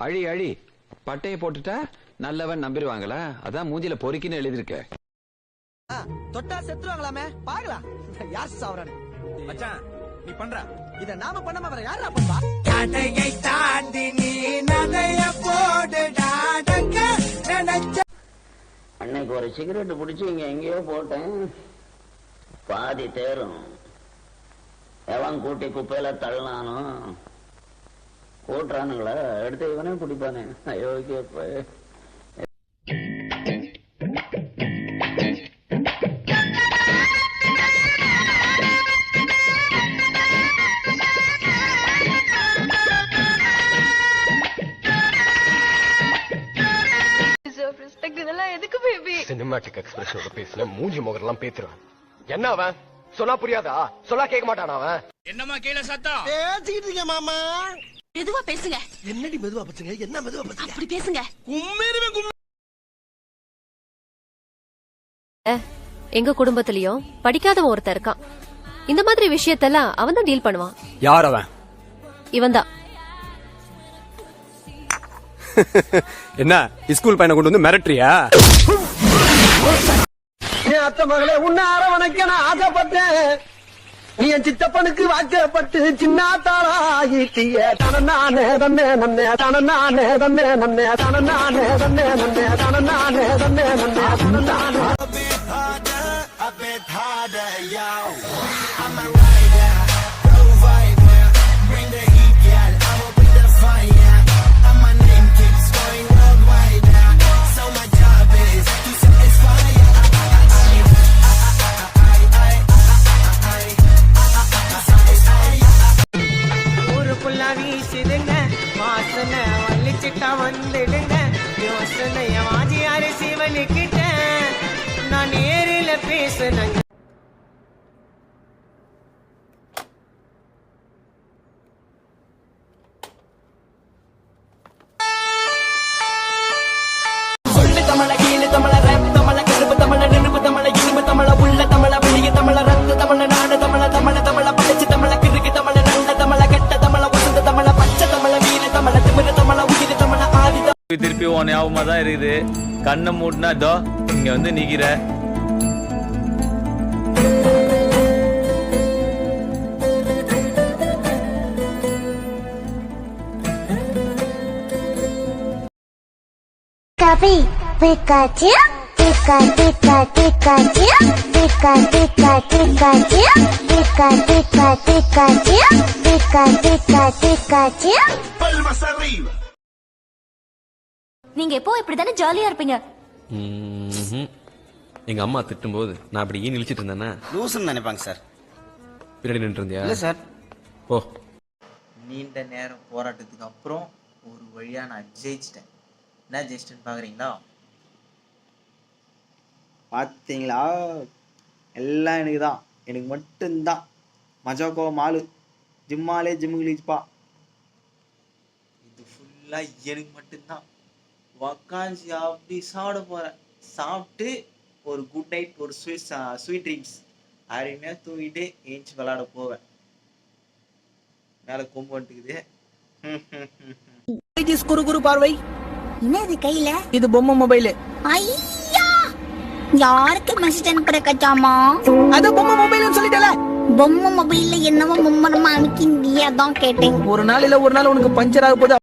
அழி அழி பட்டையை போட்டுட்டா நல்லவன் நம்பிடுவாங்களா? அதான் மூஞ்சில பொறுக்கின்னு எழுதிருக்க. தொட்டா செத்துருவாங்களாமே, பாக்கலாம் யார் சாவறானு. மச்சான் நீ பண்ற இத நாம பண்ணாம வேற யாரா பண்ணுவா? கடையை தாண்டி நீ நடைய போடுடாடங்க நினைச்ச. அன்னைக்கு ஒரு சிகரெட் பிடிச்சி இங்க எங்கேயோ போட்டேன், பாதி தேரும். எவன் கூட்டி குப்பையில தள்ளானோ கூட்டுறானுங்களா, எடுத்து இவனே பிடிப்பானே. அயோக்கிய சினிமாட்டிக் எக்ஸ்பிரஷனோட பேசின மூஞ்சி முகரெல்லாம் பேத்துறான். என்ன அவன் சொன்னா புரியாதா? சொன்னா கேட்க மாட்டானா அவன்? என்னமா கீழே சத்தம் பேசிக்கிட்டு இருக்கேன் மாமா. மெதுவா பேசுங்க. என்னடி மெதுவா பேசுங்க? என்ன மெதுவா பேசுங்க? அப்படி பேசுங்க. எங்க குடும்பத்திலயும் படிக்காதவன் ஒருத்தர் இருக்கான். இந்த மாதிரி விஷயத்தெல்லாம் அவன் தான் டீல் பண்ணுவான். யார் அவன்? இவன் தான். என்ன ஸ்கூல் பையனை கொண்டு வந்து மிரட்டுறியா? என் அத்தை மகளே, உன்னை அரவணைக்க நான் ஆசைப்பட்டேன். நீ என் சித்தப்பனுக்கு வாக்கப்பட்டு சின்னாத்தாளாகிட்டிய. தனநானே தன்னே நன்னே தனநானே தன்னே நன்னே தனநானே தன்னே நன்னே தனநானே தன்னே நன்னே தனநானே. வீசுதுங்க வாசனை வலிச்சுட்டா வந்துடுங்க. யோசனைய வாஜியாரு சிவனுக்கிட்ட நான் நேரில பேசுனங்க. சொல்லு தமிழ, கீழு தமிழ, ரேப் தமிழ, கருப்பு தமிழ, நெருப்பு தமிழ, இனிப்பு தமிழ, உள்ள தமிழ, வெளிய தமிழ, ரத்த தமிழ, நாடு தமிழ, தமிழ தமிழ, படிச்சு தமிழ, கிறுக்கு தமிழ, நல்ல தமிழ, கெட்ட தமிழ, வசந்த தமிழ, பச்சை தமிழ, வீர தமிழ, திமிர தமிழ, உயிர் தமிழ, ஆதி தமிழ. திருப்பி உன் ஞாபகமா தான் இருக்குது. கண்ணை மூட்டினா இதோ இங்க வந்து நிக்கிற. Kapi, Pikachu, Pika, Pika, Pikachu, Pika, Pika, Pikachu, Pika, Pika, Pikachu, Pika, Pika, Pikachu. நீங்க எப்போ இப்படிதானே ஜாலியா இருப்பீங்க? எங்க அம்மா திட்டும் போது நான் அப்படி இழிச்சிட்டு இருந்தேன்னா லூசுன்னு நினைப்பாங்க சார். பின்னாடி நின்று இருந்தியா? இல்ல சார். ஓ, நீண்ட நேரம் போராட்டத்துக்கு அப்புறம் ஒரு வழியா நான் ஜெயிச்சிட்டேன். என்ன ஜெயிச்சிட்டேன்னு பாக்குறீங்களா? பார்த்தீங்களா, எல்லாம் எனக்கு தான், எனக்கு மட்டும்தான். மஜாக்கோ மாலு ஜிம்மாலே ஜிம்முகிலிப்பா, இது ஃபுல்லா எனக்கு மட்டும்தான். உக்காஞ்சி அப்படி சாப்பிட போறேன். சாப்பிட்டு ஒரு குட் நைட், ஒரு ஸ்வீட் ட்ரீம்ஸ் அருமையா தூங்கிட்டு ஏஞ்சி விளையாட போவேன். மேல கொம்பு வந்துக்குது. குறு குறு பார்வை. என்னது கையில? இது பொம்மை மொபைல். ஐயா, யாருக்கு மெசேஜ் அனுப்புற கச்சாமா? அது பொம்மை மொபைல்னு சொல்லிட்டல. பொம்மை மொபைல்ல என்னவோ மும்மரமா அனுப்பிண்டியா தான் கேட்டேன். ஒரு நாள் இல்ல ஒரு நாள் உனக்கு பஞ்சர் ஆக போகுது.